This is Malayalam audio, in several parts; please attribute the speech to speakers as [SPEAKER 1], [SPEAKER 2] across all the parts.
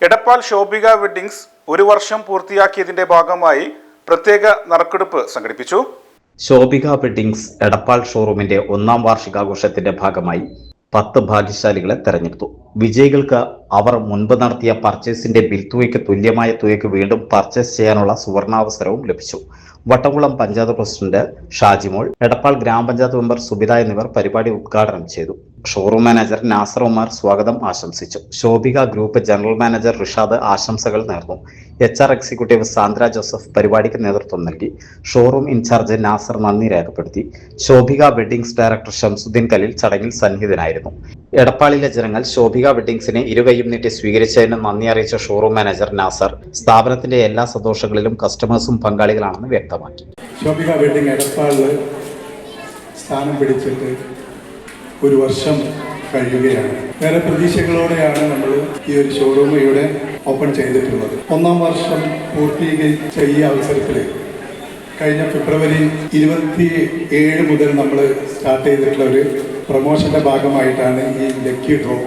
[SPEAKER 1] എടപ്പാൾ ശോഭിക വെഡ്ഡിങ്സ് ഒരു വർഷം പൂർത്തിയാക്കിയതിന്റെ ഭാഗമായി പ്രത്യേക നറുക്കെടുപ്പ് സംഘടിപ്പിച്ചു.
[SPEAKER 2] ശോഭിക വെഡ്ഡിങ്സ് എടപ്പാൾ ഷോറൂമിന്റെ ഒന്നാം വാർഷികാഘോഷത്തിന്റെ ഭാഗമായി 10 ഭാഗ്യശാലികളെ തെരഞ്ഞെടുത്തു. വിജയികൾക്ക് അവർ മുൻപ് നടത്തിയ പർച്ചേസിന്റെ ബിൽ തുകയ്ക്ക് തുല്യമായ തുകയ്ക്ക് വീണ്ടും പർച്ചേസ് ചെയ്യാനുള്ള സുവർണാവസരവും ലഭിച്ചു. വട്ടംകുളം പഞ്ചായത്ത് പ്രസിഡന്റ് ഷാജിമോൾ, എടപ്പാൾ ഗ്രാമപഞ്ചായത്ത് മെമ്പർ സുബിത എന്നിവർ പരിപാടി ഉദ്ഘാടനം ചെയ്തു. ഷോറൂം മാനേജർ നാസർ ഉമാർ സ്വാഗതം ആശംസിച്ചു. Shobhika group general manager Rishad ആശംസകൾ നേർന്നു. HR എക്സിക്യൂട്ടീവ് സാന്ദ്ര ജോസഫ് പരിപാടിക്ക് നേതൃത്വം നൽകി. ഷോറൂം ഇൻചാർജ് നാസർ നന്ദി രേഖപ്പെടുത്തി. ശോഭിക വെഡ്ഡിങ്സ് ഡയറക്ടർ ഷംസുദ്ദീൻ കലിൽ ചടങ്ങിൽ സന്നിഹിതനായിരുന്നു. എടപ്പാളിലെ ജനങ്ങൾ ശോഭിക വെഡ്ഡിങ്സിനെ ഇരുകൈയും നീട്ടി സ്വീകരിച്ചതിന് നന്ദി അറിയിച്ച ഷോറൂം മാനേജർ നാസർ സ്ഥാപനത്തിന്റെ എല്ലാ സന്തോഷങ്ങളിലും കസ്റ്റമേഴ്സും പങ്കാളികളാണെന്ന് വ്യക്തമാക്കി.
[SPEAKER 3] ശോഭിക വെഡ്ഡിംഗ് എടപ്പാളിൽ സ്ഥാനം പിടിച്ചിട്ട് ഒരു വർഷം കഴിയുകയാണ്. വേറെ പ്രതീക്ഷകളോടെയാണ് നമ്മൾ ഈ ഒരു ഷോറൂം ഇവിടെ ഓപ്പൺ ചെയ്തിട്ടുള്ളത്. ഒന്നാം വർഷം പൂർത്തീകരിച്ച ഈ അവസരത്തിൽ കഴിഞ്ഞ ഫെബ്രുവരി 27 മുതൽ നമ്മൾ സ്റ്റാർട്ട് ചെയ്തിട്ടുള്ള ഒരു പ്രൊമോഷന്റെ ഭാഗമായിട്ടാണ് ഈ ലക്കി ഡ്രോ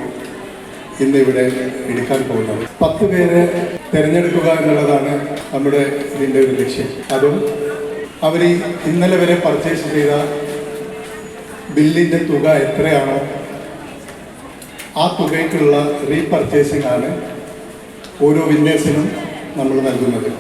[SPEAKER 3] ഇന്ന് ഇവിടെ എടുക്കാൻ പോകുന്നത്. 10 പേരെ തിരഞ്ഞെടുക്കുക എന്നുള്ളതാണ് നമ്മുടെ ഇതിൻ്റെ ഒരു ലക്ഷ്യം. അതും അവർ ഇന്നലെ വരെ പർച്ചേസ് ചെയ്ത ബില്ലിൻ്റെ തുക എത്രയാണോ ആ തുകയ്ക്കുള്ള റീപർച്ചേസിംഗ് ആണ് ഓരോ വിന്നേഴ്സിനും നമ്മൾ നൽകുന്നത്.